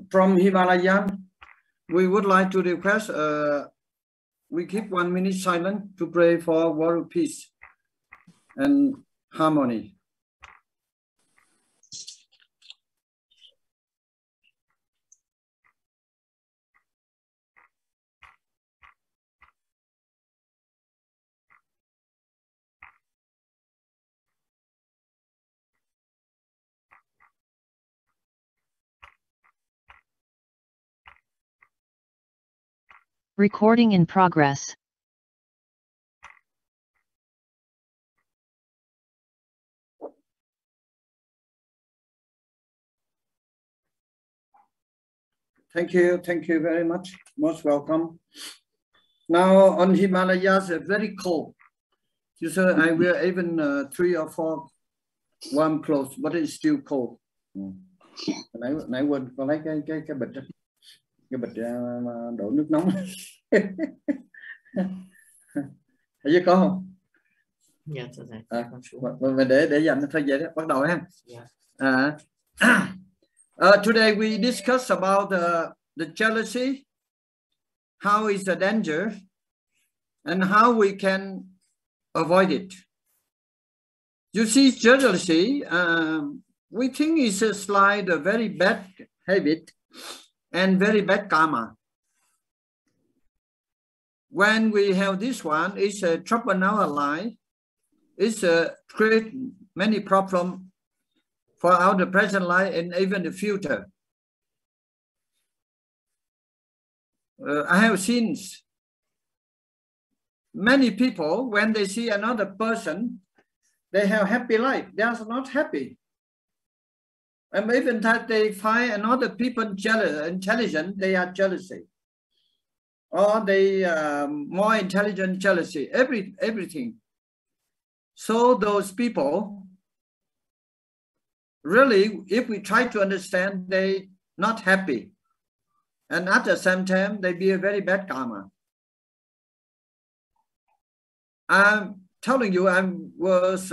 from Himalayan, we would like to request we keep 1 minute silent to pray for world peace and harmony. Recording in progress. Thank you very much. Most welcome. Now on Himalayas, it's very cold. You said I wear even 3 or 4 warm clothes, but it's still cold. Nãy quên con lấy cái bịch đó. Cái bịch đổ nước nóng. Thấy chưa có không? Dạ, để dành thôi vậy đó, bắt đầu ha. Today we discuss about the jealousy, how is a danger, and how we can avoid it. You see, jealousy, we think it's a very bad habit and very bad karma. When we have this one, it's a trouble in our life. It's create many problems for our present life and even the future. I have seen many people, when they see another person, they have happy life. They are not happy. And even that they find another people jealous, intelligent, they are jealousy. Or they more intelligent, jealousy, everything. So those people, really, if we try to understand, they not happy. And at the same time, they be a very bad karma. I'm telling you, I was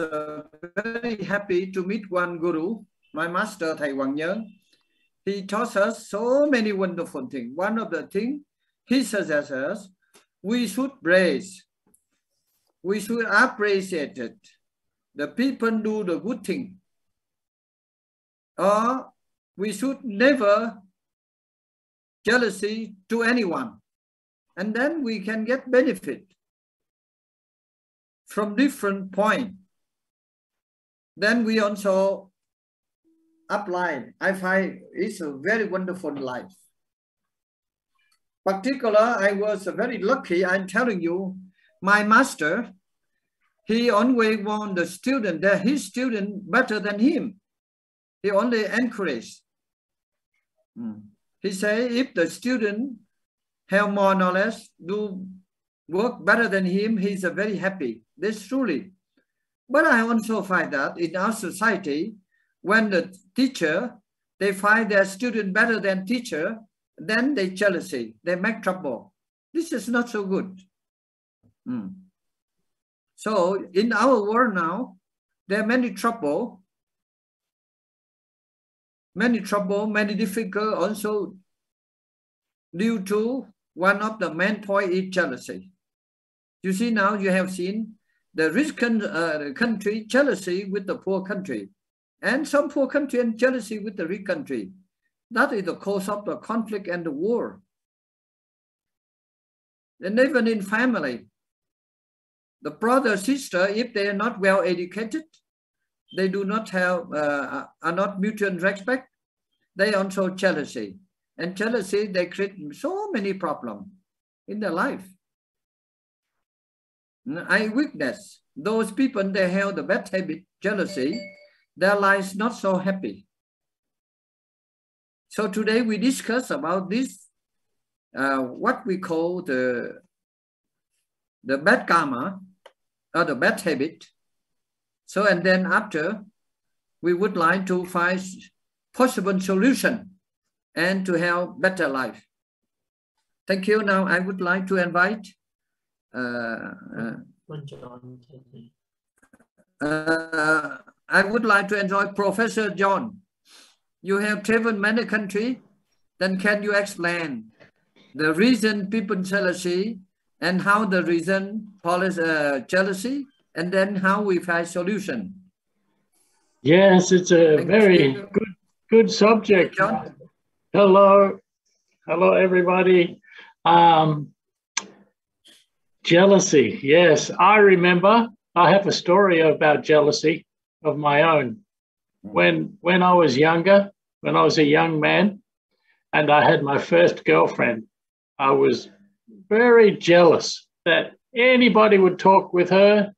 very happy to meet one guru, my master, Thầy Huyền Diệu. He taught us so many wonderful things. One of the things he suggests us, we should praise. We should appreciate it. The people do the good thing. Or we should never jealousy to anyone. And then we can get benefit from different points. Then we also apply. I find it's a very wonderful life. Particular, I was very lucky. I'm telling you, my master, he always want the student, that his student better than him. He only encouraged. He say if the student have more knowledge, do work better than him, he's very happy. That's truly. But I also find that in our society, when the teacher, they find their student better than teacher, then they jealousy, they make trouble. This is not so good. So in our world now, there are many trouble, many difficult also due to one of the main point is jealousy. You see now you have seen the rich country jealousy with the poor country, and some poor country and jealousy with the rich country. That is the cause of the conflict and the war. And even in family, the brother, sister, if they are not well educated, they do not have, are not mutual respect, they also jealousy. And jealousy, they create so many problems in their life. I witness those people, they have the bad habit, jealousy, their lives not so happy. So today we discuss about this, what we call the bad karma, or the bad habit. So, and then after, we would like to find possible solution and to have better life. Thank you. Now I would like to invite I would like to invite Professor John. You have traveled many countries. Then can you explain the reason people jealousy and how the reason jealousy, and then how we find solution? Yes, it's a Thank very you. good subject. John? Hello, everybody. Jealousy. Yes, I remember. I have a story about jealousy of my own. When I was younger, when I was a young man, and I had my first girlfriend, I was very jealous that anybody would talk with her.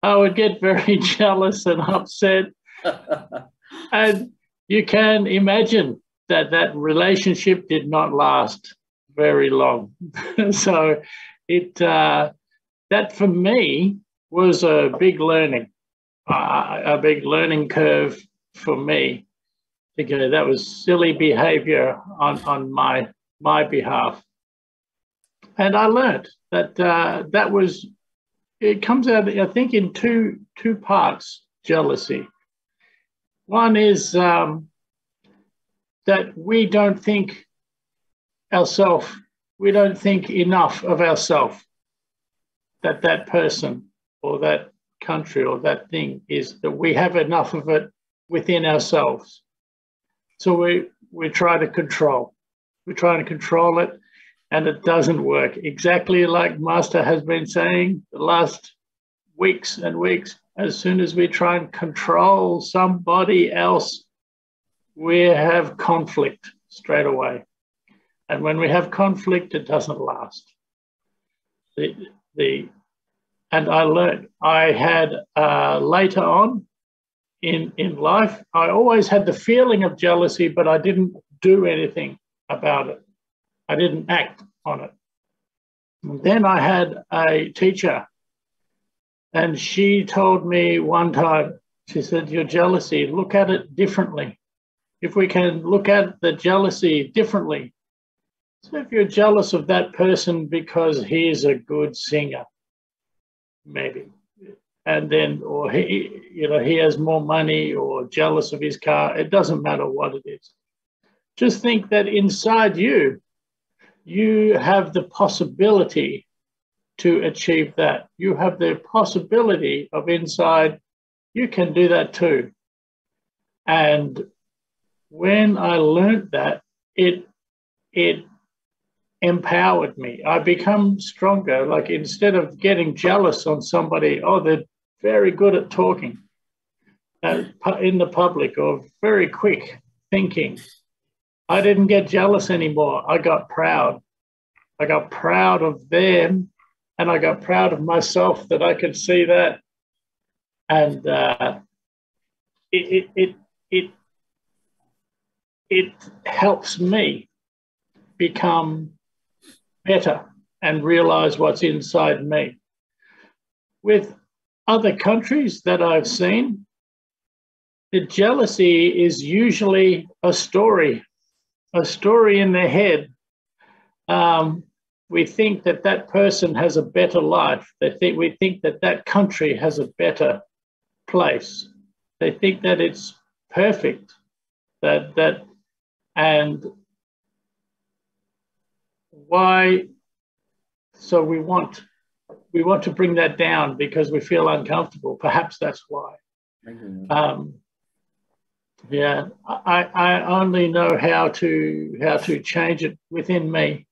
I would get very jealous and upset. And you can imagine that relationship did not last very long. So that for me was a big learning curve for me. To go, that was silly behavior on my behalf. And I learned that it comes out, I think, in two parts, jealousy. One is that we don't think enough of ourselves, that person or that country or that thing is that we have enough of it within ourselves. So we try to control. We're trying to control it, and it doesn't work. Exactly like Master has been saying the last weeks and weeks, as soon as we try and control somebody else, we have conflict straight away. And when we have conflict, it doesn't last. And I learned, I had later on in life, I always had the feeling of jealousy, but I didn't do anything about it. I didn't act on it. And then I had a teacher, and she told me one time, she said, your jealousy, look at it differently. If we can look at the jealousy differently. So if you're jealous of that person because he's a good singer, maybe, and then, or he has more money, or jealous of his car, it doesn't matter what it is. Just think that inside you have the possibility to achieve that. You have the possibility of inside, you can do that too. And when I learned that, it empowered me. I become stronger. Like, instead of getting jealous on somebody, oh, they're very good at talking in the public, or very quick thinking, I didn't get jealous anymore. I got proud. I got proud of them, and I got proud of myself that I could see that. And it helps me become better and realize what's inside me. With other countries that I've seen, the jealousy is usually a story in their head. We think that person has a better life. We think that country has a better place. They think that it's perfect. And why? So we want to bring that down because we feel uncomfortable. Perhaps that's why. Yeah, I only know how to change it within me.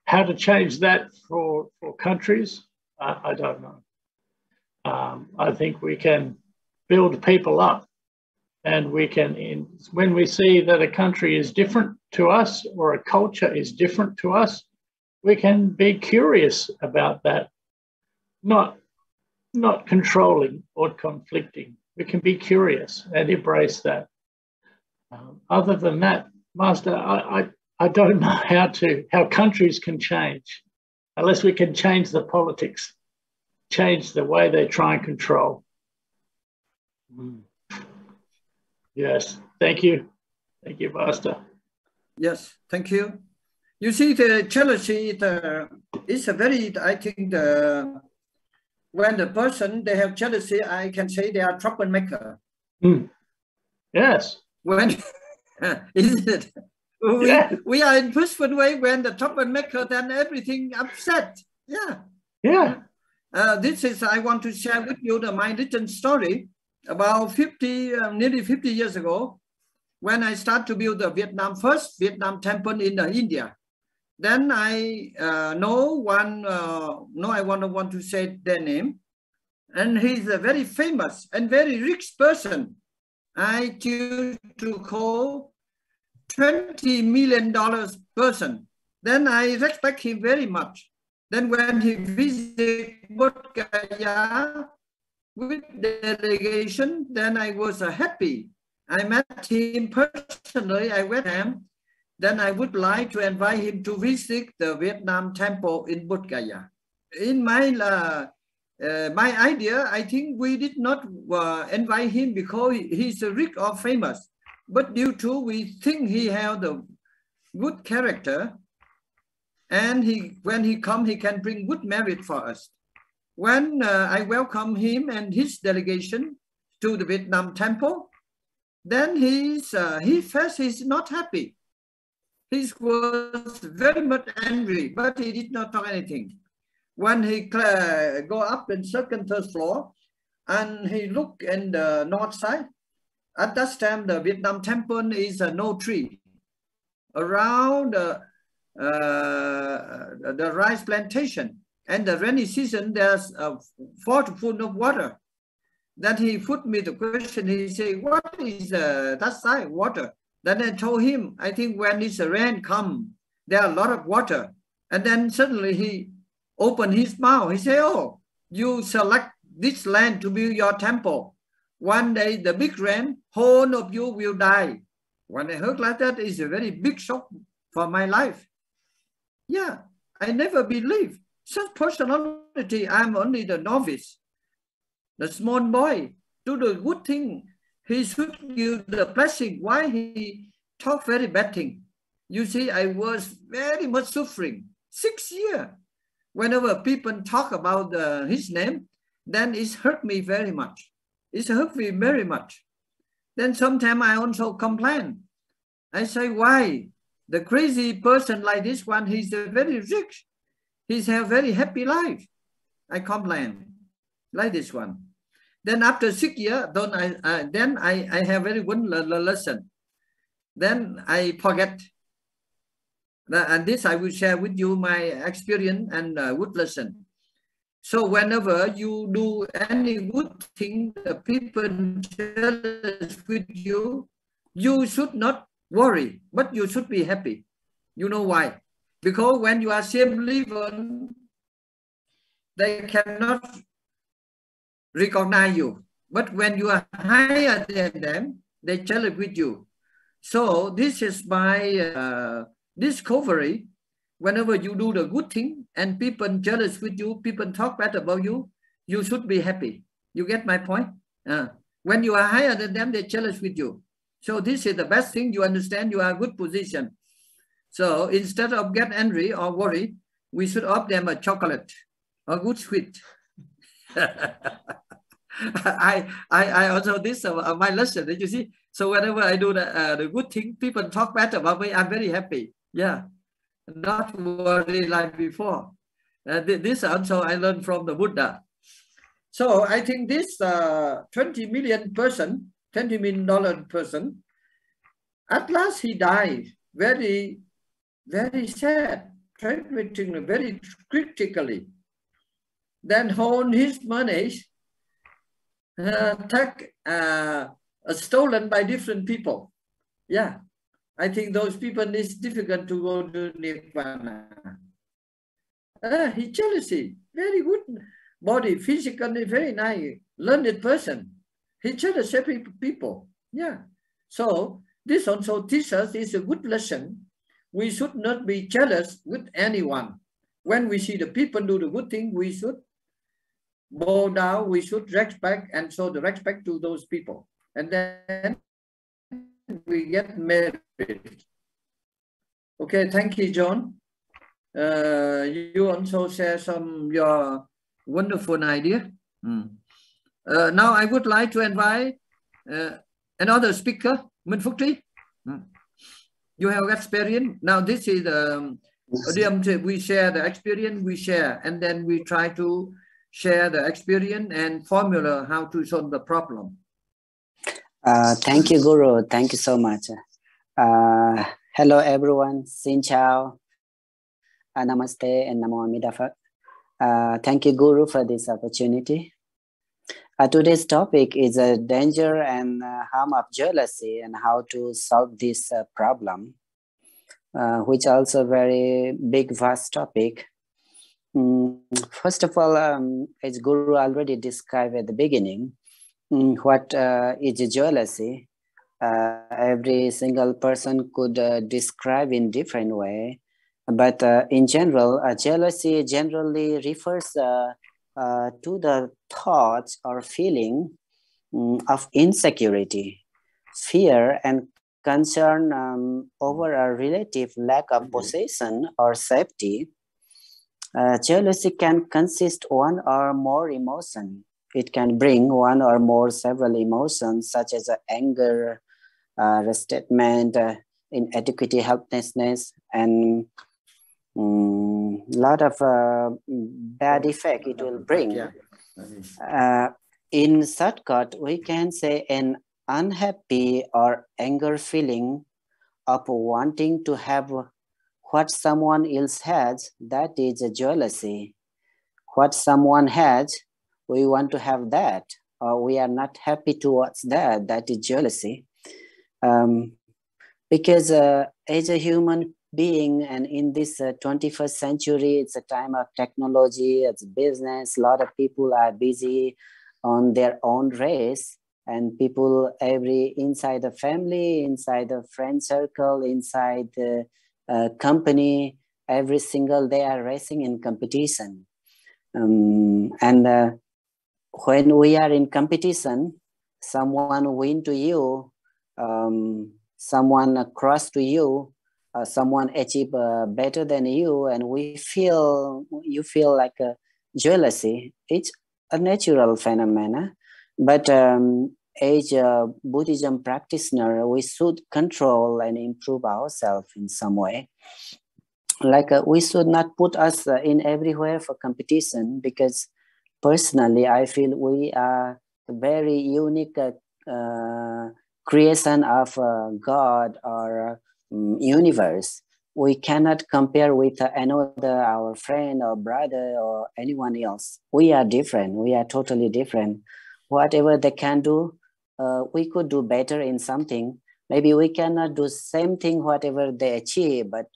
How to change that for countries, I don't know. I think we can build people up, and we can, when we see that a country is different to us or a culture is different to us, we can be curious about that, not controlling or conflicting. We can be curious and embrace that. Other than that, Master, I don't know how countries can change unless we can change the politics, change the way they try and control. Yes, thank you. Thank you, Master. Yes, thank you. You see, the jealousy is a very, I think, when the person, they have jealousy, I can say they are troublemaker. Yes. When, isn't it? We are in peaceful way. When the troublemaker, then everything upset. Yeah. This is, I want to share with you my written story about nearly 50 years ago, when I started to build the first Vietnam temple in India. Then I know one, I don't want to say their name, and he's a very famous and very rich person. I choose to call $20 million person. Then I respect him very much. Then when he visited Bodh Gaya with delegation, then I was happy. I met him personally, I met him. Then I would like to invite him to visit the Vietnam temple in Bodh Gaya. In my idea, I think we did not invite him because he's rich or famous, but due to we think he has a good character, and when he come, he can bring good merit for us. When I welcome him and his delegation to the Vietnam temple, then he first he's not happy. He was very much angry, but he did not talk anything. When he go up in second, third floor, and he look in the north side, at that time the Vietnam temple is no tree. Around the rice plantation, and the rainy season there's full of water. Then he put me the question. He said, "What is that side water?" Then I told him, I think when it's a rain come, there are a lot of water. And then suddenly he opened his mouth. He said, "Oh, you select this land to build your temple. One day the big rain, whole of you will die." When I heard like that, it's a very big shock for my life. Yeah, I never believed such personality. I'm only the novice, the small boy. Do the good thing. He should give the blessing. Why he talk very bad thing? You see, I was very much suffering. 6 years. Whenever people talk about his name, then it hurt me very much. It hurt me very much. Then sometimes I also complain. I say, why? The crazy person like this one, he's very rich. He's have a very happy life. I complain like this one. Then after 6 years, then I have very one lesson. Then I forget. And this I will share with you my experience and good lesson. So whenever you do any good thing, the people jealous with you, you should not worry, but you should be happy. You know why? Because when you are same level, they cannot recognize you. But when you are higher than them, they jealous with you. So this is my discovery. Whenever you do the good thing and people jealous with you, people talk bad about you, you should be happy. You get my point? When you are higher than them, they jealous with you. So this is the best thing. You understand you are a good position. So instead of get angry or worry, we should offer them a chocolate or good sweet. I also this my lesson. Did you see? So whenever I do the good thing, people talk bad about me. I'm very happy. Yeah, not worry like before. This also I learned from the Buddha. So I think this $20 million person, $20 million person, at last he died very, very sad, treating very critically. Then hold his money, stolen by different people. Yeah, I think those people is difficult to go to Nirvana. He jealousy, very good body, physically very nice, learned person. He jealous every people. Yeah. So this also teaches us is a good lesson. We should not be jealous with anyone. When we see the people do the good thing, we should bow down, we should respect and show the respect to those people. And then we get married. Okay, thank you, John. You also share some your wonderful idea. Now I would like to invite another speaker, Minh Phúc Trí. You have experience. Now this is we share the experience, we share, and then we try to share the experience and formula how to solve the problem. Thank you, Guru. Thank you so much. Hello, everyone. Xin chào. Namaste and Namo Amida Phật. Thank you, Guru, for this opportunity. Today's topic is a danger and harm of jealousy and how to solve this problem, which also a very big, vast topic. First of all, as Guru already described at the beginning, what is jealousy? Every single person could describe in different way, but in general, jealousy generally refers to the thoughts or feeling of insecurity, fear, and concern over a relative lack of possession or safety. Jealousy can consist one or more emotion. It can bring one or more several emotions such as anger, resentment, inadequacy, helplessness, and lot of bad effect it will bring. In shortcut, we can say an unhappy or anger feeling of wanting to have what someone else has, that is a jealousy. What someone has, we want to have that, or we are not happy towards that, that is jealousy. Because as a human being, and in this 21st century, it's a time of technology, it's business, a lot of people are busy on their own race, and people inside the family, inside the friend circle, inside the company, every single day are racing in competition. And when we are in competition, someone win to you, someone cross to you, someone achieve better than you, and you feel like a jealousy. It's a natural phenomena, but as a Buddhism practitioner, we should control and improve ourselves in some way. Like we should not put us in everywhere for competition, because personally I feel we are a very unique creation of God or universe. We cannot compare with another, our friend or brother or anyone else. We are different. We are totally different. Whatever they can do, we could do better in something. Maybe we cannot do same thing whatever they achieve, but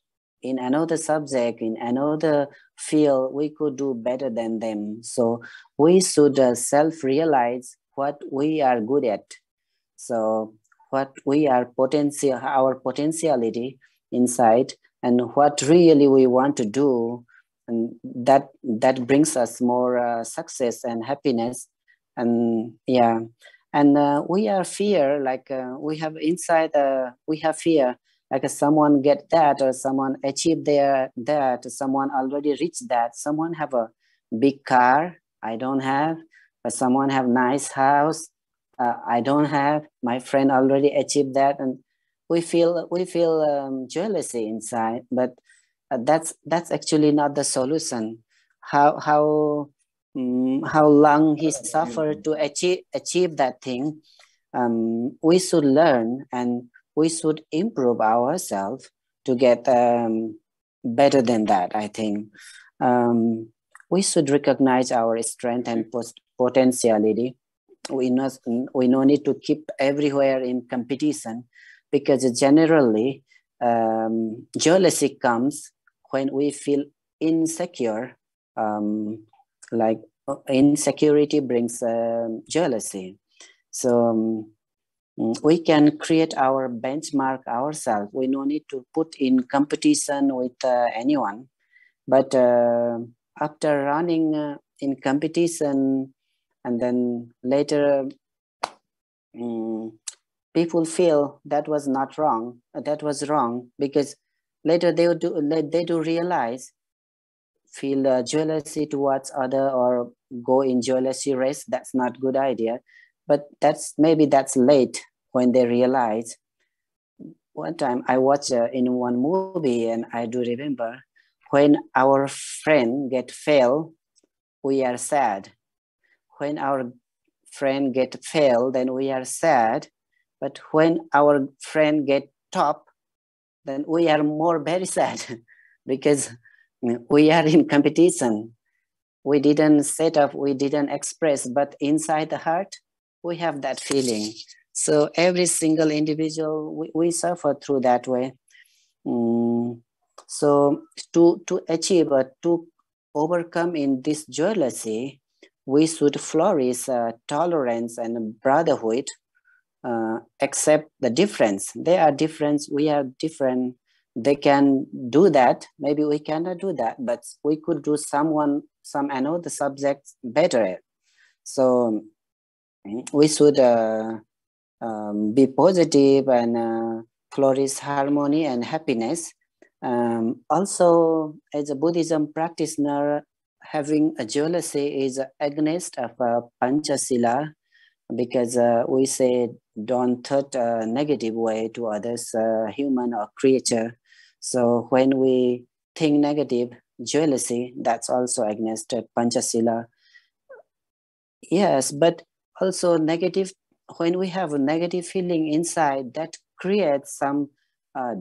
in another subject, in another field, we could do better than them. So we should self-realize what we are good at. So what we are our potentiality inside, and what really we want to do, and that brings us more success and happiness. And yeah, and we are fear, like we have inside, we have fear, like someone get that, or someone achieve that, someone already reached that, someone have a big car, I don't have, but someone have nice house, I don't have, my friend already achieved that, and we feel jealousy inside. But that's actually not the solution. How long he suffered to achieve that thing? We should learn, and we should improve ourselves to get better than that. I think we should recognize our strength and potentiality. We no need to keep everywhere in competition, because generally jealousy comes when we feel insecure. Like insecurity brings jealousy. So we can create our benchmark ourselves. We no need to put in competition with anyone. But after running in competition, and then later people feel that was not wrong, that was wrong, because later they do realize, feel jealousy towards other, or go in jealousy race. That's not good idea. But maybe that's late when they realize. one time I watched in one movie, and I do remember, when our friend get fail, we are sad. When our friend get fail, then we are sad. But when our friend get top, then we are more very sad because we are in competition. We didn't set up, we didn't express, but inside the heart, we have that feeling. So every single individual, we suffer through that way. So to achieve, to overcome in this jealousy, we should flourish tolerance and brotherhood, accept the difference. They are different, we are different. They can do that, maybe we cannot do that, but we could do some another subject better. So we should be positive and flourish harmony and happiness. Also, as a Buddhism practitioner, having a jealousy is against of Panchasila, because we say don't touch a negative way to others, human or creature. So when we think negative, jealousy, that's also against Panchasila. Yes, but also negative, when we have a negative feeling inside, that creates some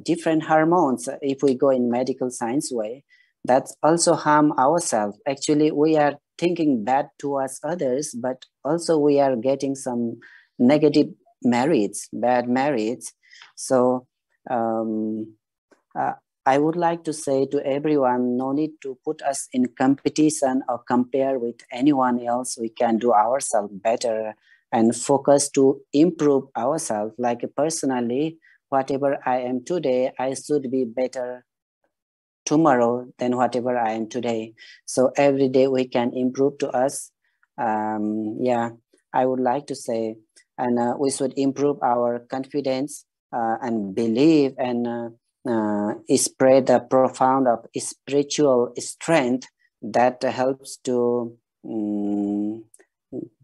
different hormones. If we go in medical science way, that's also harm ourselves. Actually, we are thinking bad towards others, but also we are getting some negative merits, bad merits. So I would like to say to everyone, no need to put us in competition or compare with anyone else. We can do ourselves better and focus to improve ourselves. Like personally, whatever I am today, I should be better tomorrow than whatever I am today. So every day we can improve to us. Yeah, I would like to say, and we should improve our confidence and belief, and spread the profound of spiritual strength that helps to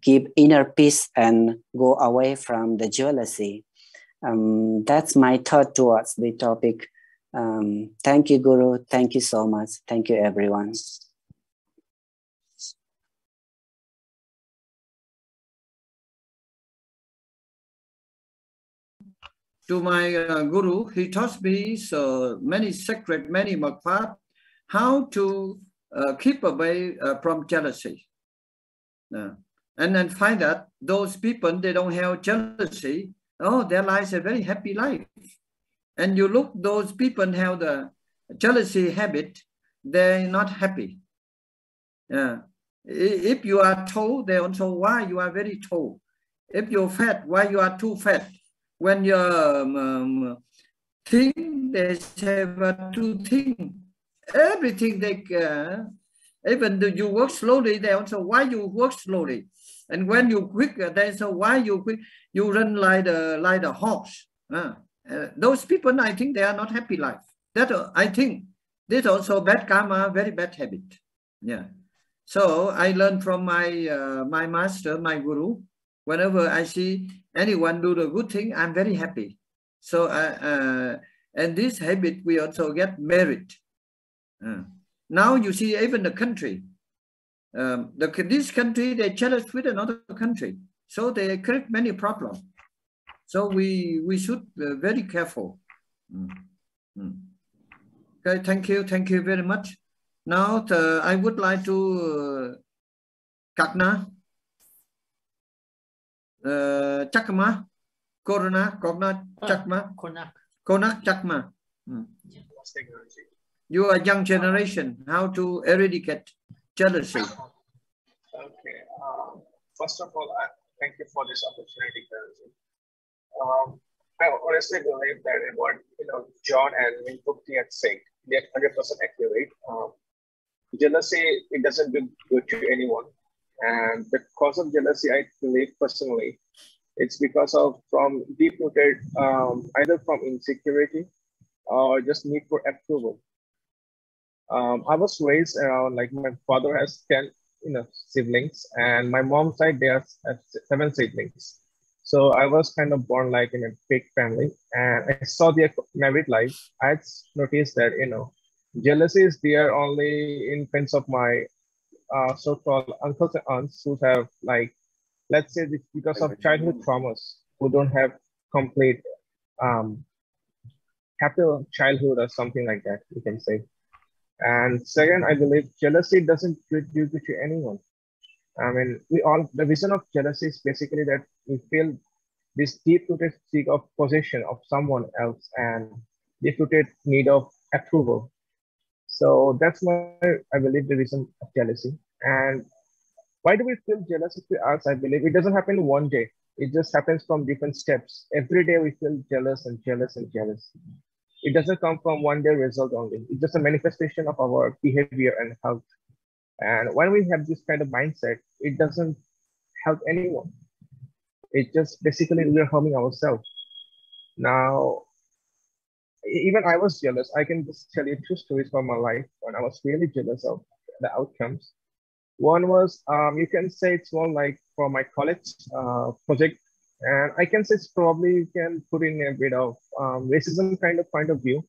give inner peace and go away from the jealousy. That's my thought towards the topic. Thank you, Guru. Thank you so much. Thank you, everyone. To my Guru, he taught me so many secret, many paths, how to keep away from jealousy. And then find that those people, they don't have jealousy. Oh, their lives a very happy life. And you look, those people have the jealousy habit, they're not happy. If you are tall, they also, why you are very tall? If you're fat, why you are too fat? When you're thin, they say too thin. Everything they, even though you work slowly, they also, why you work slowly? And when you quick, they say, why you quick? You run like the horse. Those people, I think they are not happy life. That I think this also bad karma, very bad habit. Yeah. So I learned from my my master, my Guru. Whenever I see anyone do the good thing, I'm very happy. So and this habit we also get merit. Now you see even the country, this country they jealous with another country, so they create many problems. So we should be very careful. Okay, thank you very much. Now I would like to Kakna, Chakma, Corona, Chakma, Konak Chakma. You are young generation. How to eradicate jealousy? Okay. First of all, thank you for this opportunity. I honestly believe that what John and Minpukti had said, they're 100% accurate. Jealousy, it doesn't do good to anyone, and the cause of jealousy, I believe personally, it's because of from deep-rooted, either from insecurity or just need for approval. I was raised around, like, my father has 10 siblings, and my mom's side they have 7 siblings. So I was kind of born like in a big family, and I saw their married life. I noticed that, jealousy is there only in front of my so-called uncles and aunts who have, like, let's say this because of childhood traumas, who don't have complete happy childhood or something like that, you can say. And second, I believe jealousy doesn't do good to anyone. I mean, the reason of jealousy is basically that we feel this deep-rooted seek of possession of someone else and deep-rooted need of approval. So that's why I believe the reason of jealousy. And why do we feel jealous if we ask? I believe it doesn't happen one day. It just happens from different steps. Every day we feel jealous and jealous and jealous. It doesn't come from one day result only. It's just a manifestation of our behavior and health. And when we have this kind of mindset, it doesn't help anyone. It just basically we're harming ourselves. Now, even I was jealous. I can just tell you 2 stories from my life when I was really jealous of the outcomes. One was, you can say it's more like for my college project. And I can say it's probably, you can put in a bit of racism kind of point of view.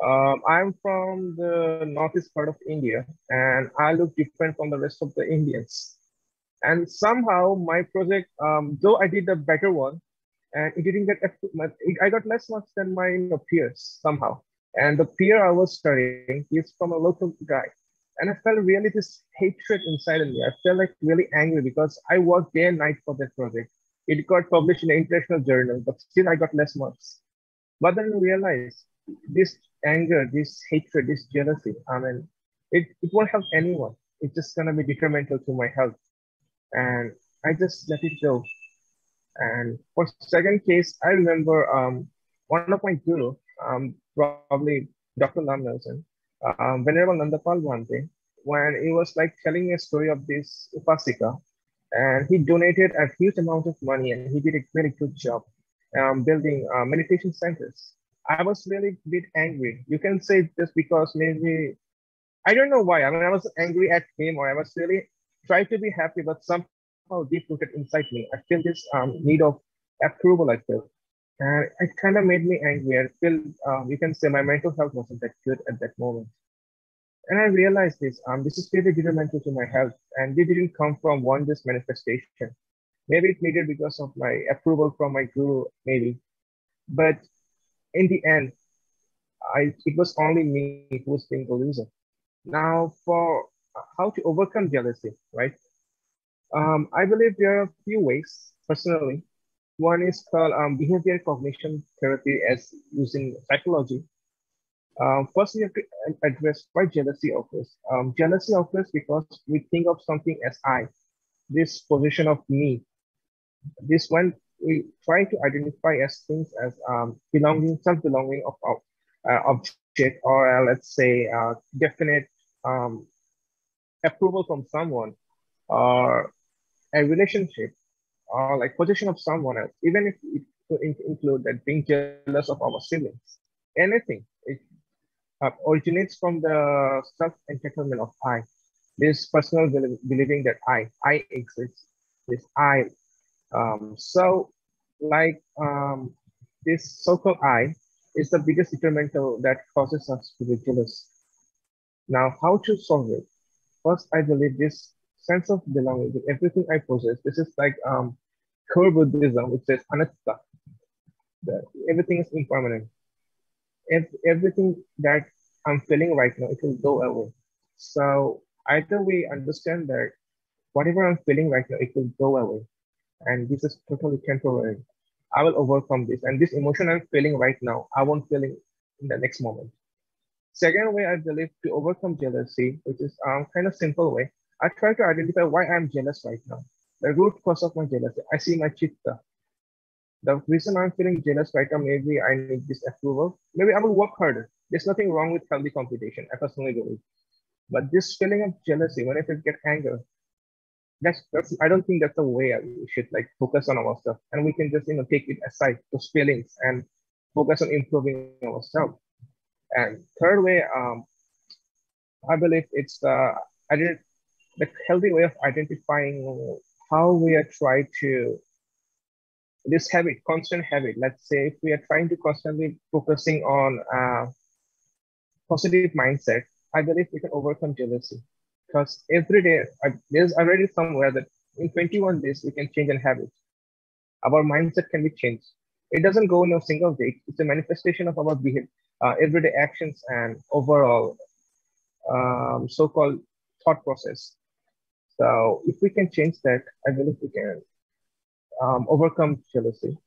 I'm from the northeast part of India, and I look different from the rest of the Indians. And somehow my project, though I did a better one, and it didn't get, I got less marks than my peers somehow. And the peer I was studying, he's from a local guy. And I felt really this hatred inside of me. I felt like really angry because I worked day and night for that project. It got published in an international journal, but still I got less marks. But then I realized this anger, this hatred, this jealousy, I mean, it won't help anyone. It's just gonna be detrimental to my health. And I just let it go. And for second case, I remember one of my guru, probably Dr. Lam Nelson, Venerable Nandapal one day, when he was like telling me a story of this Upasika, and he donated a huge amount of money and he did a very good job building meditation centers. I was really a bit angry. You can say just because maybe, I don't know why. I mean, I was angry at him, or I was really trying to be happy, but somehow deep-rooted inside me, I feel this need of approval, I feel. And it kind of made me angry. I feel, you can say my mental health wasn't that good at that moment. And I realized this is really detrimental to my health, and it didn't come from one just manifestation. Maybe it needed because of my approval from my guru, maybe. But in the end, it was only me who was being the loser. Now, for how to overcome jealousy, right? I believe there are a few ways, personally. One is called behavior cognition therapy, as using psychology. First, we have to address why jealousy occurs. Jealousy occurs because we think of something as I, this position of me. This one we try to identify as things as belonging, self-belonging of object, or let's say definite approval from someone, or a relationship, or like possession of someone else. Even if it include that being jealous of our siblings, anything. It originates from the self-entitlement of I, this personal believing that I exist, this I. So like this so-called I is the biggest detrimental that causes us to be jealous. Now, how to solve it? First, I believe this sense of belonging with everything I possess. This is like core Buddhism, which says anatta, that everything is impermanent. Everything that I'm feeling right now, it will go away. So either we understand that whatever I'm feeling right now, it will go away. And this is totally temporary. I will overcome this. And this emotion I'm feeling right now, I won't feel it in the next moment. Second way, I believe, to overcome jealousy, which is kind of simple way, I try to identify why I'm jealous right now. The root cause of my jealousy. I see my chitta. The reason I'm feeling jealous right now, maybe I need this approval. Maybe I will work harder. There's nothing wrong with healthy competition, I personally believe. But this feeling of jealousy, when I get anger, that's I don't think that's the way we should like focus on ourselves. And we can just take it aside, those feelings, and focus on improving ourselves. And third way, I believe it's the healthy way of identifying how we are trying to this habit, constant habit, let's say if we are trying to constantly focusing on positive mindset, I believe we can overcome jealousy. Because every day, there's already somewhere that in 21 days, we can change a habit. Our mindset can be changed. It doesn't go in a single day. It's a manifestation of our behavior, everyday actions and overall so-called thought process. So if we can change that, I believe we can overcome jealousy.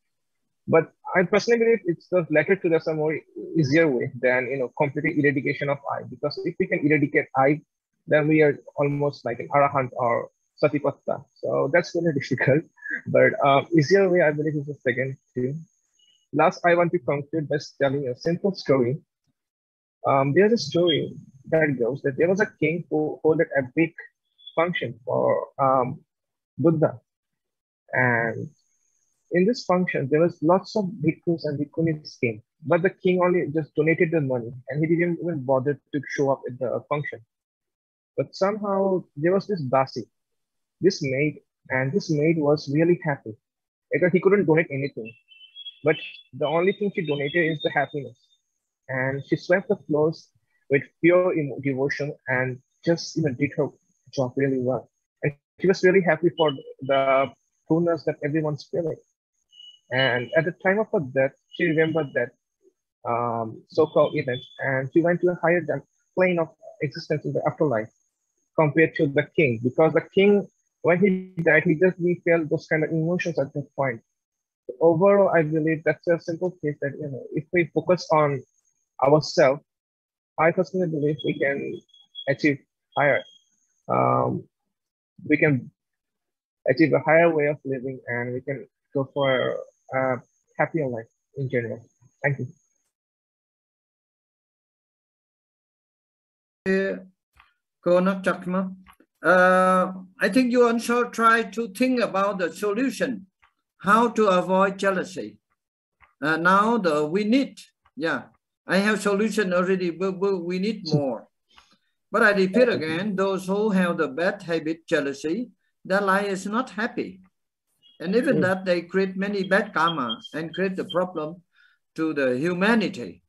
But I personally believe it's the latter to there's a more easier way than complete eradication of I. Because if we can eradicate I, then we are almost like an arahant or satipatta. So that's really difficult. But easier way, I believe, is the second thing. Last, I want to conclude by telling a simple story. There's a story that goes that there was a king who held a big function for Buddha, and in this function there was lots of bhikkhus and bhikkhunis came, but the king only just donated the money and he didn't even bother to show up at the function. But somehow there was this dasi, this maid, and this maid was really happy because he couldn't donate anything, but the only thing she donated is the happiness, and she swept the floors with pure devotion and just did her job really well. And she was really happy for the fullness that everyone's feeling. And at the time of her death, she remembered that so-called event, and she went to a higher plane of existence in the afterlife compared to the king, because the king, when he died, he just really felt those kind of emotions at that point. So overall, I believe that's a simple case that if we focus on ourselves, I personally believe we can achieve higher. We can achieve a higher way of living, and we can go for a happier life in general. Thank you. I think you also try to think about the solution, how to avoid jealousy. Now we need, I have solution already, but we need more. But I repeat again, those who have the bad habit, jealousy, their life is not happy. And even that they create many bad karma and create the problem to the humanity.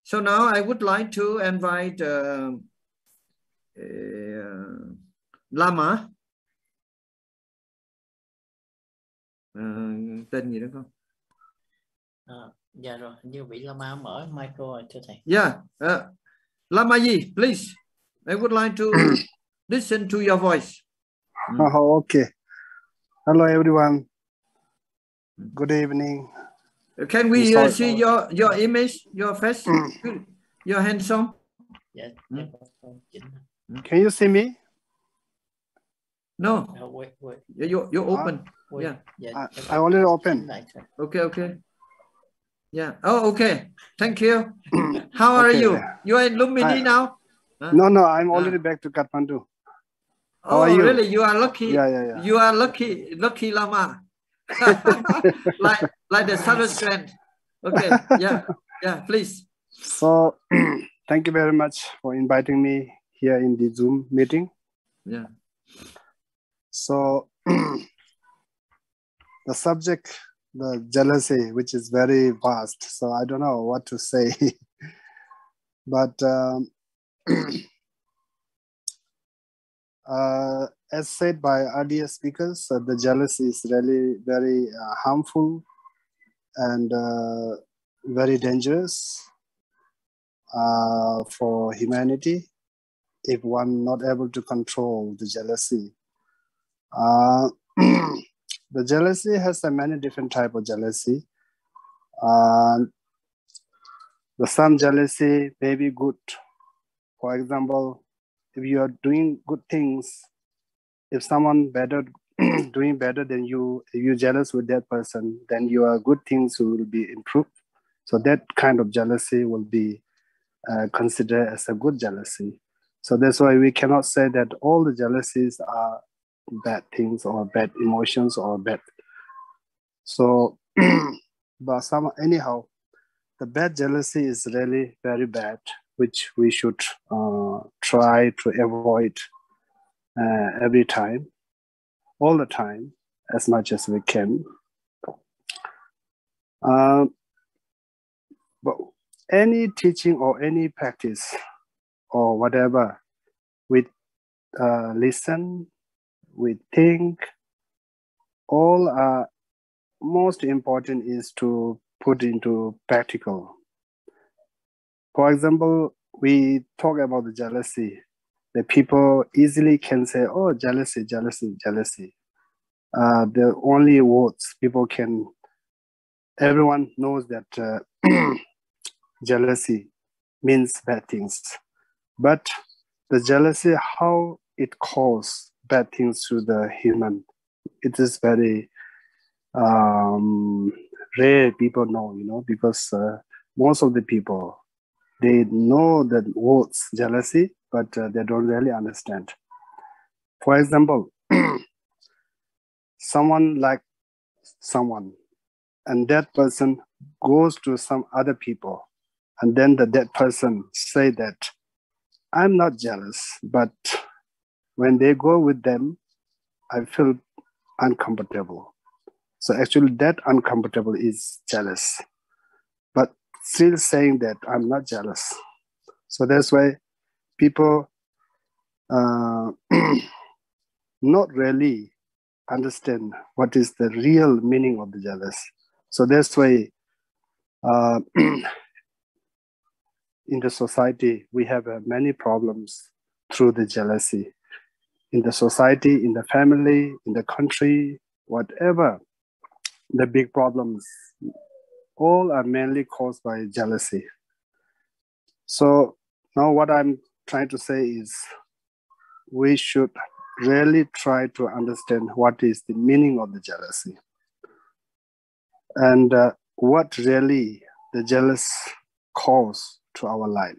So now I would like to invite Lama. Tên gì đó không? Dạ rồi, như vị Lama mở micro rồi thưa thầy. Yeah, Lama Yi, please. I would like to listen to your voice. Okay. Hello, everyone. Good evening. Can we see your image, your face, your handsome? Dạ, Can you see me? No. Wait. You open. Wait. Yeah. I already open. Okay. Yeah. Oh, okay. Thank you. How are you? You are in Lumbini now? No, I'm already back to Kathmandu. How Oh, are you? really? You are lucky. Yeah. You are lucky Lama. like the Southern Strand. Okay. Yeah. Please. So, thank you very much for inviting me here in the Zoom meeting. Yeah. So, the subject, the jealousy, which is very vast. So I don't know what to say, but as said by earlier speakers, the jealousy is really very harmful and very dangerous for humanity if one not able to control the jealousy. The jealousy has many different types of jealousy. Some jealousy may be good. For example, if you are doing good things, if someone doing better than you, if you're jealous with that person, then your good things will be improved. So that kind of jealousy will be considered as a good jealousy. So that's why we cannot say that all the jealousies are bad things or bad emotions or bad. So, but anyhow, the bad jealousy is really very bad, which we should try to avoid every time, all the time, as much as we can. But any teaching or any practice or whatever, we listen, we think, all most important is to put into practical. For example, we talk about the jealousy. The people easily can say, oh, jealousy, jealousy, jealousy. The only words people can, everyone knows that jealousy means bad things. But the jealousy, how it causes bad things to the human, it is very rare people know, because most of the people, they know the words jealousy, but they don't really understand. For example, someone likes someone, and that person goes to some other people, and then that person say that, I'm not jealous, but when they go with them, I feel uncomfortable. So actually that uncomfortable is jealous, but still saying that I'm not jealous. So that's why people not really understand what is the real meaning of the jealous. So that's why in the society, we have many problems through the jealousy. In the society, in the family, in the country, whatever, the big problems, all are mainly caused by jealousy. So now what I'm trying to say is we should really try to understand what is the meaning of the jealousy and what really the jealous cause to our life.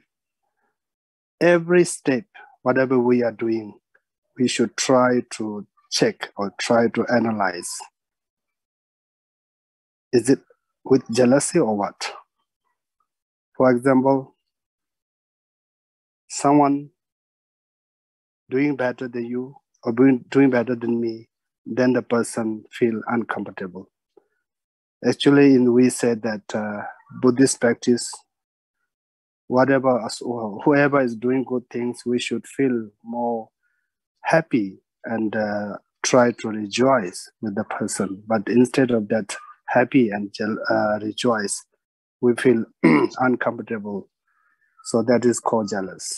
Every step, whatever we are doing, we should try to check or try to analyze. Is it with jealousy or what? For example, someone doing better than you or doing better than me, then the person feel uncomfortable. Actually, we said that Buddhist practice, whoever is doing good things, we should feel more happy and try to rejoice with the person. But instead of that happy and rejoice, we feel uncomfortable. So that is called jealous.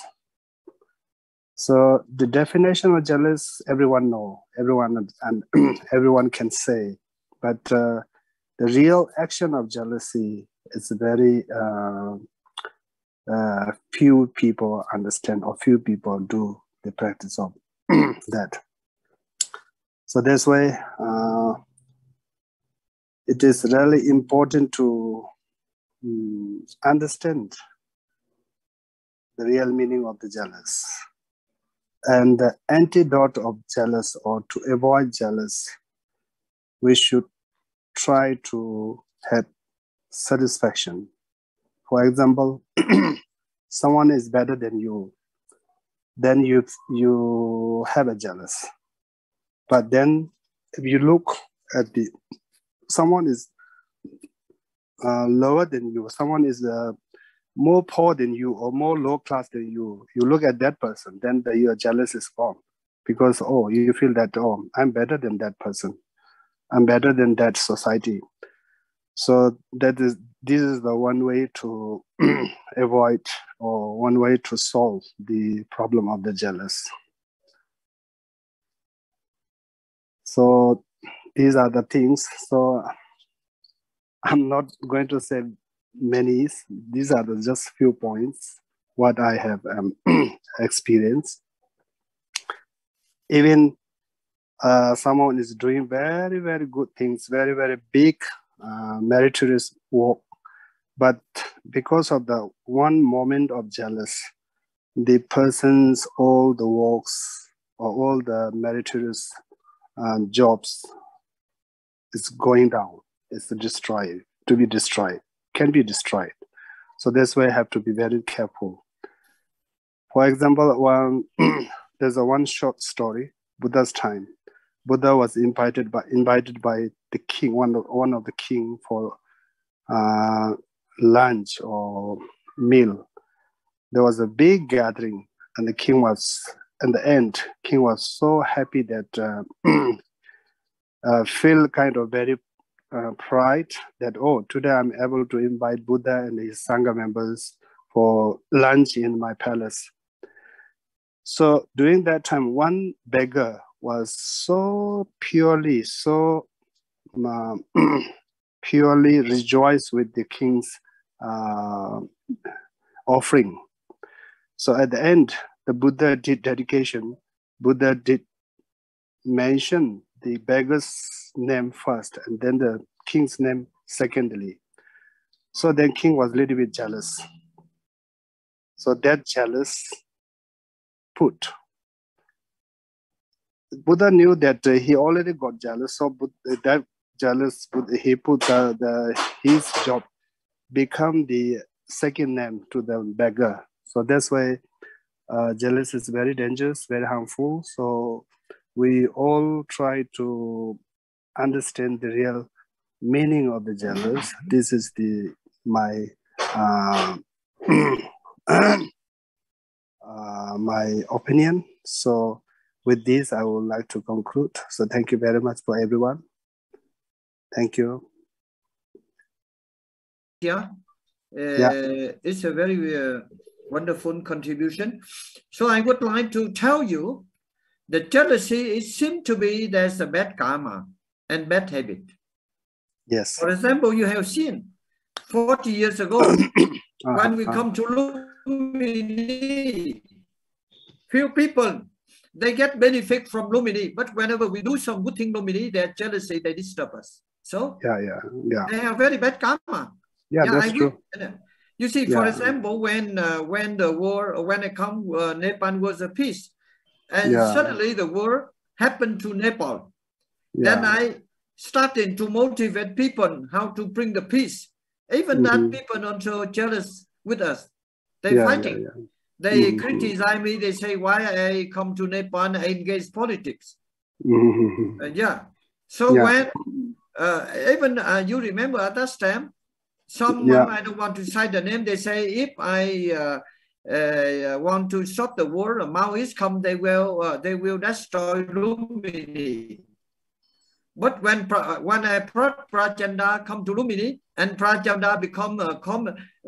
So the definition of jealous, everyone know, everyone can say, but the real action of jealousy is very few people understand or few people do the practice of that. So that's why it is really important to understand the real meaning of the jealous. And the antidote of jealous, or to avoid jealous, we should try to have satisfaction. For example, someone is better than you, then you have a jealous. But then if you look at someone is lower than you, someone is more poor than you or more low class than you, you look at that person, then your jealous is gone. Because, you feel that, I'm better than that person. I'm better than that society. So this is the one way to avoid, or one way to solve the problem of the jealous. So these are the things. So I'm not going to say many. These are just few points what I have experienced. Even someone is doing very, very good things, very, very big meritorious work, but because of the one moment of jealous, the person's all the works or all the meritorious jobs is going down. It's destroyed, to be destroyed, can be destroyed. So that's why I have to be very careful. For example, there's one short story, Buddha's time. Buddha was invited by the king, one of the king, for lunch or meal. There was a big gathering, and the king was, in the end, king was so happy that feel kind of very pride that, oh, today I'm able to invite Buddha and his Sangha members for lunch in my palace. So during that time, one beggar was so purely rejoiced with the king's offering. So at the end, the Buddha did dedication. Buddha did mention the beggar's name first, and then the king's name secondly. So then king was a little bit jealous. So that jealous put. Buddha knew that he already got jealous, so that jealous, he put his job become the second name to the beggar. So that's why jealous is very dangerous, very harmful. So we all try to understand the real meaning of the jealous. This is my my opinion. So with this, I would like to conclude. So thank you very much for everyone. Thank you. Yeah, it's a very wonderful contribution. So I would like to tell you that jealousy, it seems to be there's a bad karma and bad habit. Yes. For example, you have seen 40 years ago, when we come to Lumini, few people, they get benefit from Lumini, but whenever we do some good thing Lumini, they're jealousy, they disturb us. So they have very bad karma. Yeah, that's true. You see, for example, when the war, when it come, Nepal was a peace, and suddenly the war happened to Nepal. Then I started to motivate people how to bring the peace. Even that people also jealous with us. They fighting. They criticize me. They say, why I come to Nepal and engage politics? So when even you remember at that time, someone, I don't want to cite the name, they say, if I want to stop the war, Maoists come, they will destroy Lumini. But when Prachanda come to Lumini and Prachanda become a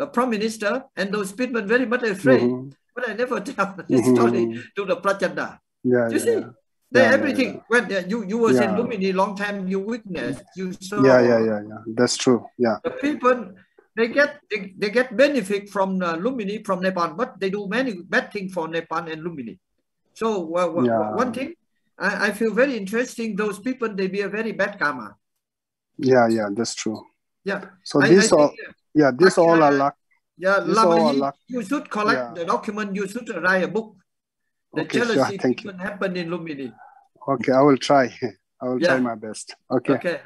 prime minister, and those people very much afraid. But I never tell the story to the Prachanda. You see, everything. When you was in Lumini long time, you witnessed, you saw. That's true. The people, they get benefit from Lumini, from Nepal, but they do many bad things for Nepal and Lumini. So one thing, I feel very interesting. Those people, they be a very bad karma. That's true. So this all are luck. Lama, you should collect the document. You should write a book. The jealousy even happened in Lumini. Okay, I will try. I will try my best. Okay.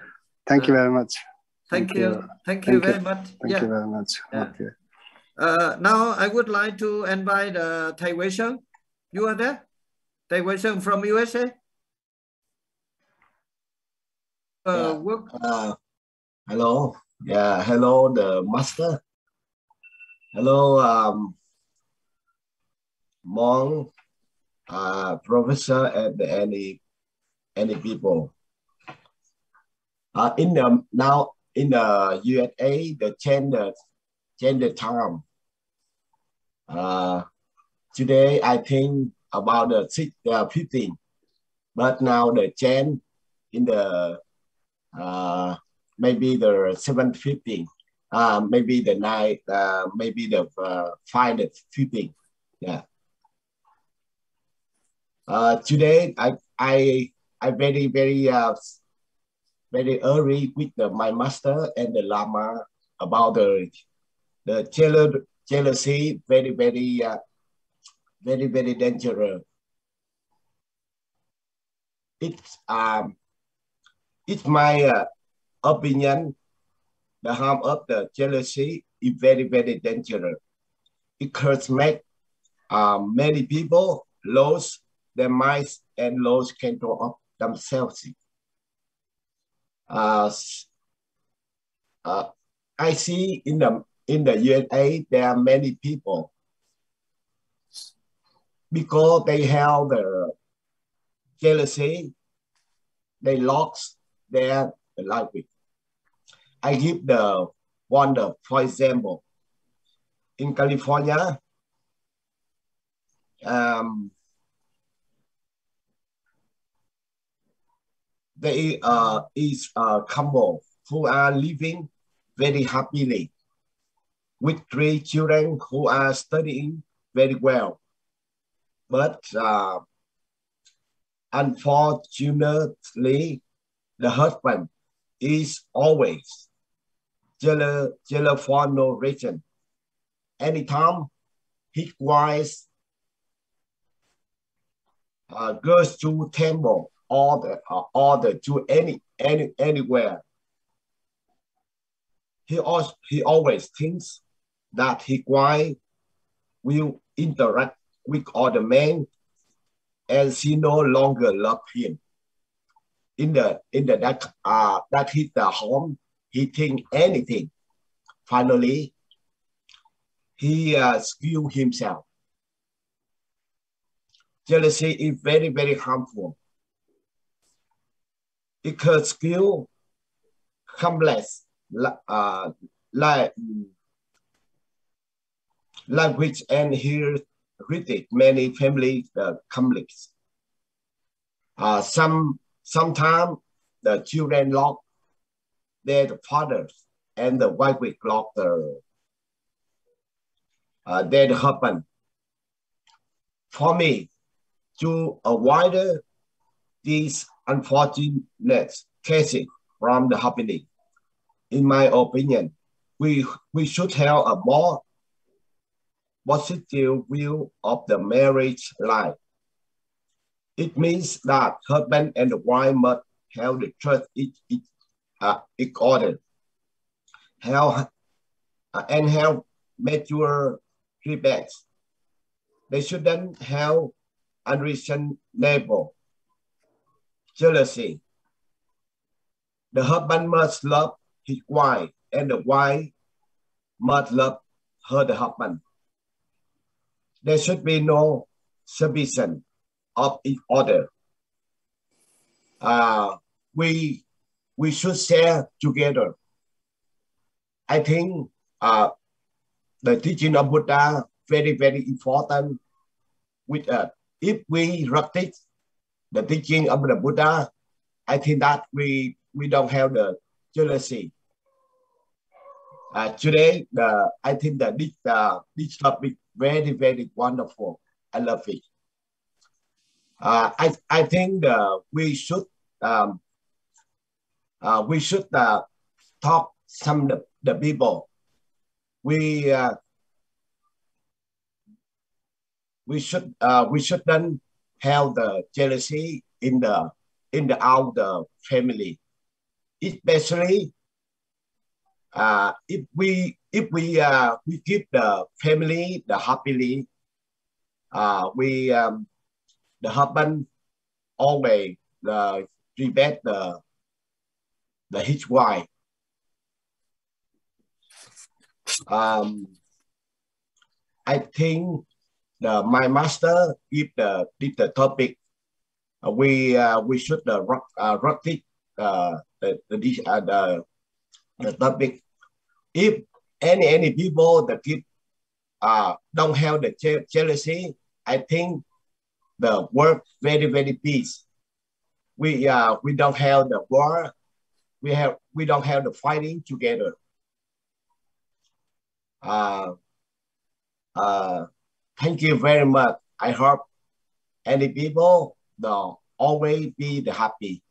Thank you very much. Thank you. Thank you very much. Thank you very much. Okay. Now I would like to invite Thầy Huyền. You are there? Thầy Huyền from USA. Hello. Hello, the master. Hello, monk, professor, and any people. In the USA, the change the time. Today I think about the 15, but now the change in the maybe the 7:15. Maybe the night, maybe the 5:15. Today I very early with my master and the Lama about the jealousy, very dangerous. It's my opinion. The harm of the jealousy is very dangerous. It could make many people lose their minds and lose control of themselves. I see in the USA there are many people because they have the jealousy, they lost their language. I give the one, for example, in California, there is a couple who are living very happily with 3 children who are studying very well. But unfortunately, the husband is always jealous for no reason. Anytime his wife goes to temple or to anywhere, he always thinks that his wife will interact with other men and she no longer loves him. In that his home, he think anything. Finally, he skilled himself. Jealousy is very, very harmful. It could skill complex language and hereditary many family conflicts. Sometimes the children lock their fathers and the wife will lock their husband. For me, to avoid these unfortunate cases from the happening, in my opinion, we should have a more positive view of the marriage life. It means that husband and the wife must have the trust each other, and have mature respects. They shouldn't have unreasonable jealousy. The husband must love his wife, and the wife must love the husband. There should be no suspicion of each other. We should share together. I think the teaching of Buddha very, very important. With if we practice the teaching of the Buddha, I think that we don't have the jealousy. Today, I think that this topic very, very wonderful. I love it. I think we should talk some the people. We shouldn't have the jealousy in our family, especially if we keep the family the happily. The husband always respect his wife. I think my master give the topic. We should practice the topic. If any people that keep don't have the jealousy, I think the world very, very peace. We don't have the war. We don't have the fighting together. Thank you very much. I hope any people will always be the happy.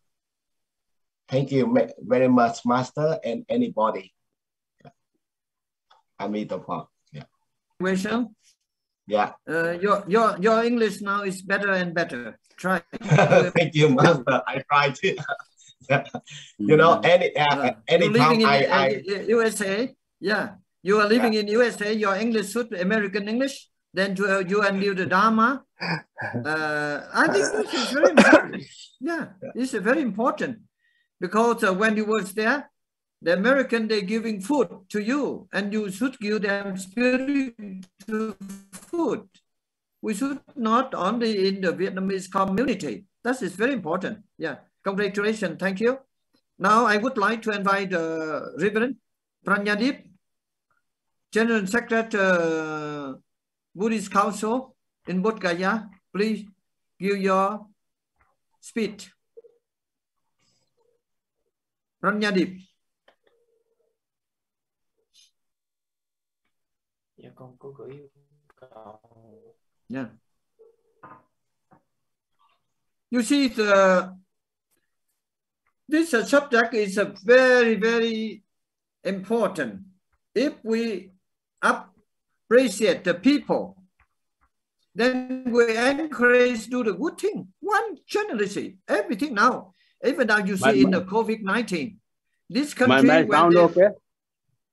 Thank you very much, Master, and anybody. I meet the phone. Yeah. Question? Yeah. Your English now is better and better. Try. Thank you, Master. I try to. You know, anytime I USA. Yeah. You are living in USA. Your English should be American English. Then you and you the Dharma. I think this is very important. Yeah, this is very important because when you was there, The American, they're giving food to you, and you should give them spiritual food. We should not only in the Vietnamese community. That is very important. Yeah, congratulations. Thank you. Now I would like to invite the Reverend Pranyadip, General Secretary, Buddhist Council in Bodh Gaya. Please give your speech. Pranyadip. Dạ con có gửi Yeah. You see, this subject is a very, very important. If we appreciate the people, then we encourage do the good thing. One generosity, everything now. Even now you see in the COVID-19, this country. My sound okay?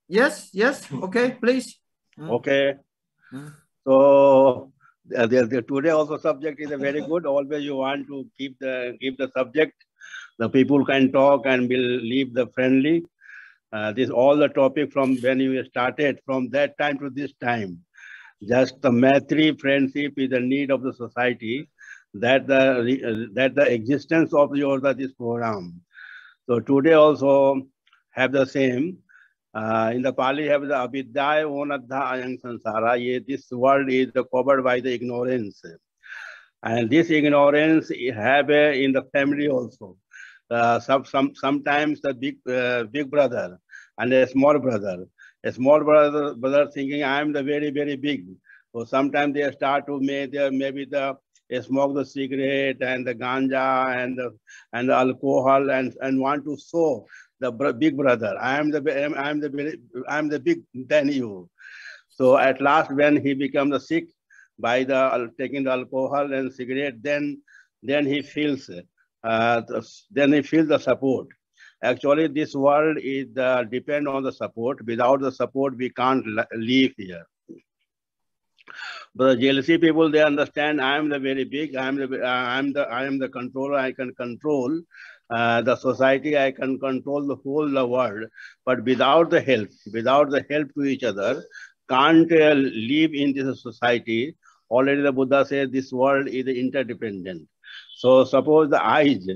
Yes, yes. Okay, please. Okay. So today also subject is a very good. Always you want to keep the subject. The people can talk and will leave the friendly. This all the topic from when you started, from that time to this time. Just the Maitri friendship is the need of the society. That the existence of this program. So today also have the same. In the Pali have the avidyaya onadha ayang sansara. This world is covered by the ignorance, and this ignorance have in the family also. Sometimes the big brother and a small brother. A small brother thinking I am the very, very big. So sometimes they start to make they smoke the cigarette and the ganja and the alcohol and want to show the big brother. I am the big than you. So at last, when he becomes sick by taking the alcohol and cigarette, then he feels the support. Actually, this world is depend on the support. Without the support, we can't live here. But the jealousy people, they understand I am the very big. I am the controller. I can control the society. I can control the whole world. But without the help to each other, can't live in this society. Already the Buddha says this world is interdependent. So suppose the eyes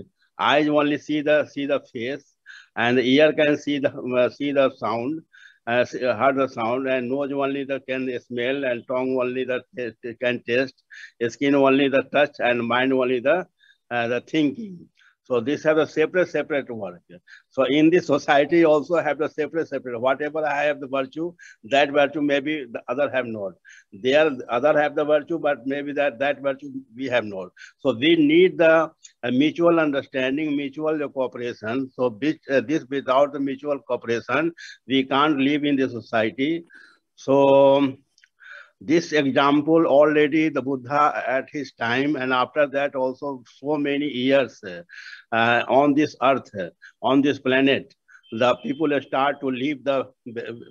only see the face, and the ear can see the sound. Heard the sound, and nose only can smell, and tongue only can taste, skin only the touch, and mind only the thinking. So these have a separate work. So in this society also have the separate. Whatever I have the virtue, that virtue maybe the other have not. The other have the virtue, but maybe that virtue we have not. So we need the mutual understanding, mutual cooperation. So this without the mutual cooperation, we can't live in the society. So this example already the Buddha at his time, and after that also so many years on this earth, on this planet, the people start to live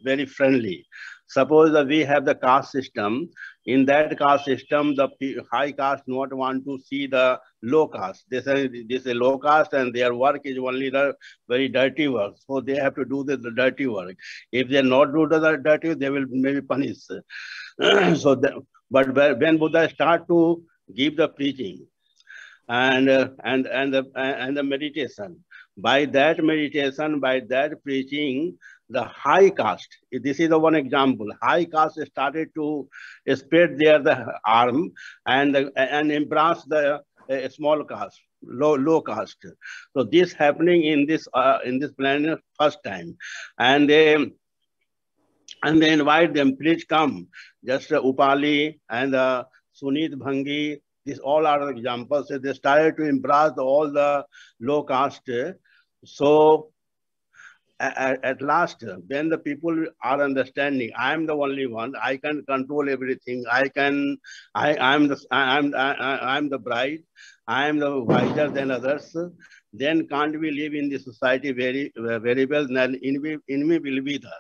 very friendly. Suppose that we have the caste system. In that caste system, the high caste not want to see the low caste. They say this is a low caste and their work is only the very dirty work. So they have to do the dirty work. If they not do the dirty, they will maybe punish. But when Buddha start to give the preaching and the meditation, by that meditation, by that preaching, the high caste, this is the one example, high caste started to spread the arm and embrace the small caste, low caste. So this happening in this planet first time, and they invite them, please come. Just Upali and Sunit Bhangi, these all are examples. So they started to embrace all the low caste. So at last, when the people are understanding, I am the only one, I can control everything. I am the bride, I am the wiser than others. Then can't we live in this society very, very well? Then envy will be there.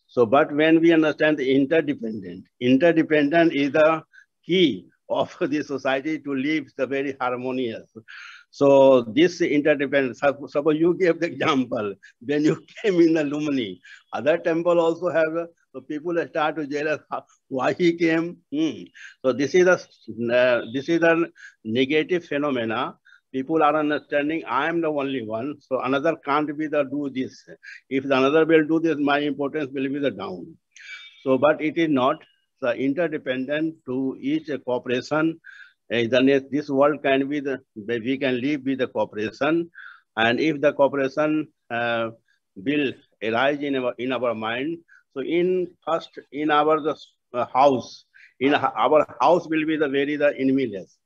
So, but when we understand the interdependent is the key of the society to live the very harmonious. So this interdependence, suppose you gave the example, when you came in the Lumini, other temple also have, so people start to jealous why he came. So this is a negative phenomena. People are understanding I am the only one, so another can't be the do this. If the another will do this, my importance will be the down. So, but it is not. The interdependent to each cooperation. This world can be we can live with the cooperation, and if the cooperation will arise in our mind, so in our house, our house will be the enemyless,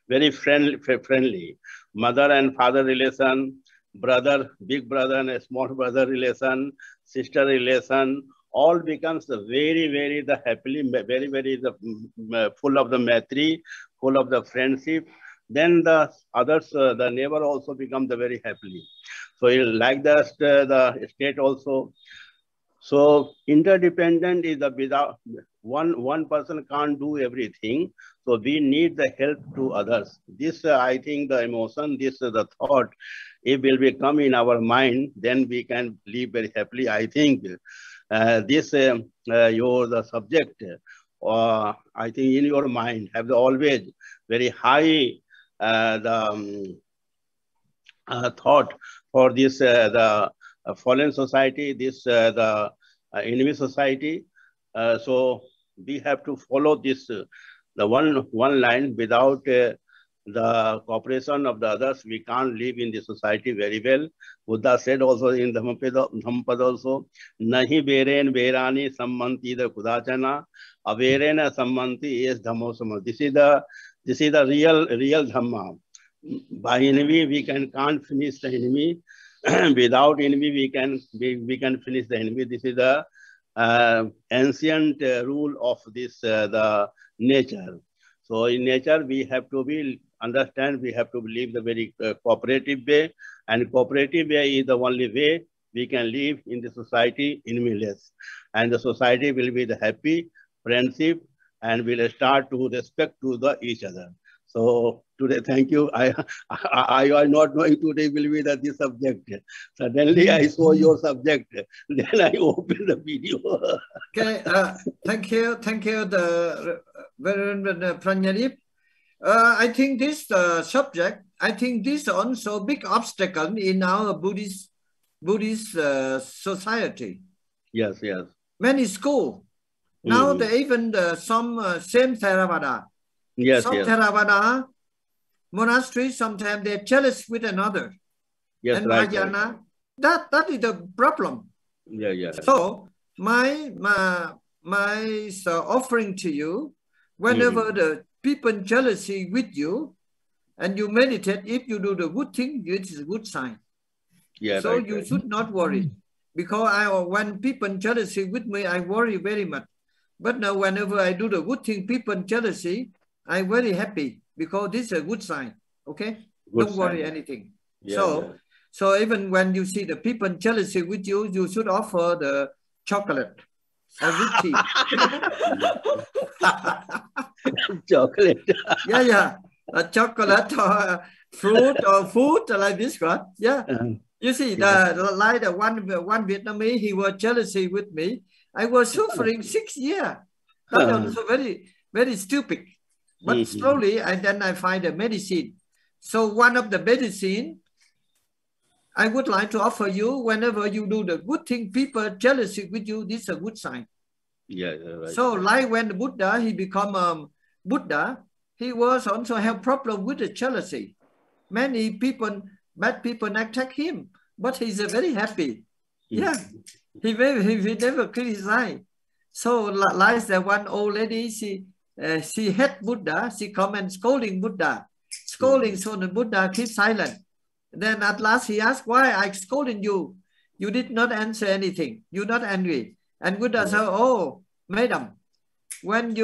very friendly. Mother and father relation, big brother and a small brother relation, sister relation, all becomes very happily, very full of the maitri, full of the friendship. Then the others, the neighbor also becomes very happily. So like the state also. So interdependent is without one person can't do everything. So we need the help to others. This I think the emotion, the thought, it will become in our mind. Then we can live very happily. I think the subject, I think in your mind have always very high thought for this the fallen society, the enemy society. So we have to follow this the one line. Without the cooperation of the others, we can't live in the society very well. Buddha said also in the Dhammapada also, Nahi veren verani sammanti the kudachana, averena sammanti is dhammo. This is the real Dhamma. By enemy we can't finish the enemy. Without enemy we can finish the enemy. This is the ancient rule of this the nature. So in nature we have to understand, we have to live the very cooperative way, and cooperative way is the only way we can live in the society enemyless, and the society will be the happy, friendship, and will start to respect to each other. So today, thank you. I was not knowing today will be this subject. Suddenly I saw your subject. Then I opened the video. Okay, thank you, the Venerable Pranyadip. I think this subject, I think this also big obstacle in our Buddhist society. Yes. Many schools now they even some same Theravada. Yes. Theravada monasteries, sometimes they're jealous with another. Yes, and right. Mahayana, that is the problem. Yeah. So my offering to you, whenever the people jealousy with you, and you meditate, if you do the good thing, it is a good sign. Yeah. So right, you should not worry, because when people jealousy with me, I worry very much. But now whenever I do the good thing, people jealousy, I'm very happy, because this is a good sign. Okay, don't worry anything. Yeah, so even when you see the people jealousy with you, you should offer the chocolate or good tea. Chocolate. Yeah, a chocolate or fruit or food like this, right? Yeah. You see, like the one Vietnamese, he was jealousy with me. I was suffering 6 years. That was also very stupid. But slowly, then I find a medicine. So one of the medicine I would like to offer you, whenever you do the good thing, people jealousy with you, this is a good sign. Yeah, right. So like when the Buddha, he become Buddha, he was also have problem with the jealousy. Many people, bad people attack him, but he's very happy. Yeah, he never criticized. So like the one old lady, she hate Buddha, she come and scolding Buddha. Scolding, so the Buddha keeps silent. Then at last he asked, why I scolding you? You did not answer anything. You're not angry. And Buddha said, oh, madam, when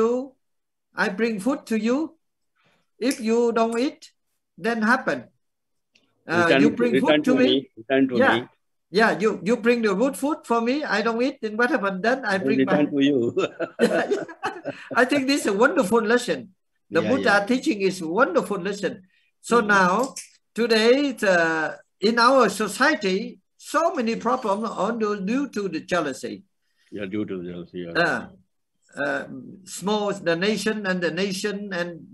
I bring food to you, if you don't eat, then happen. You bring food to me. Yeah, you bring the good food for me. I don't eat. Then what happened? Then I bring back to you. I think this is a wonderful lesson. The Buddha teaching is wonderful lesson. So now, today, in our society, so many problems are due to the jealousy. Yeah, due to the jealousy. Small, the nation and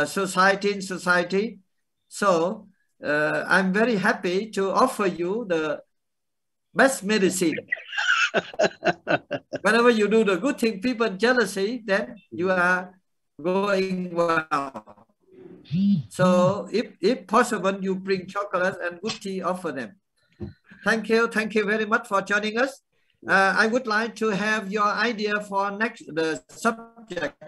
society in society. So I'm very happy to offer you the best medicine. Whenever you do the good thing, people jealousy, then you are going well. So if possible, you bring chocolate and good tea, offer them. Thank you very much for joining us. I would like to have your idea for the subject,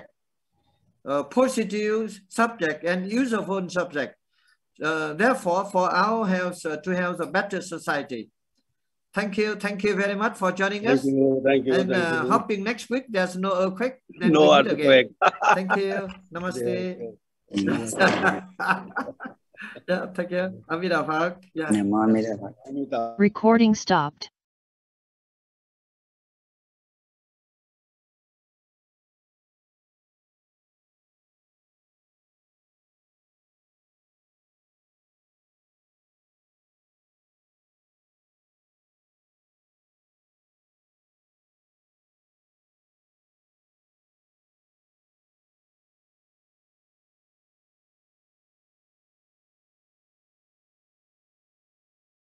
positive subject and useful subject. Therefore, for our health, to have a better society. Thank you very much for joining us. Thank you. And hoping next week there's no earthquake. Then no we meet earthquake. Again. Thank you. Namaste. Yeah, thank you. Amida Park. Yeah. Recording stopped.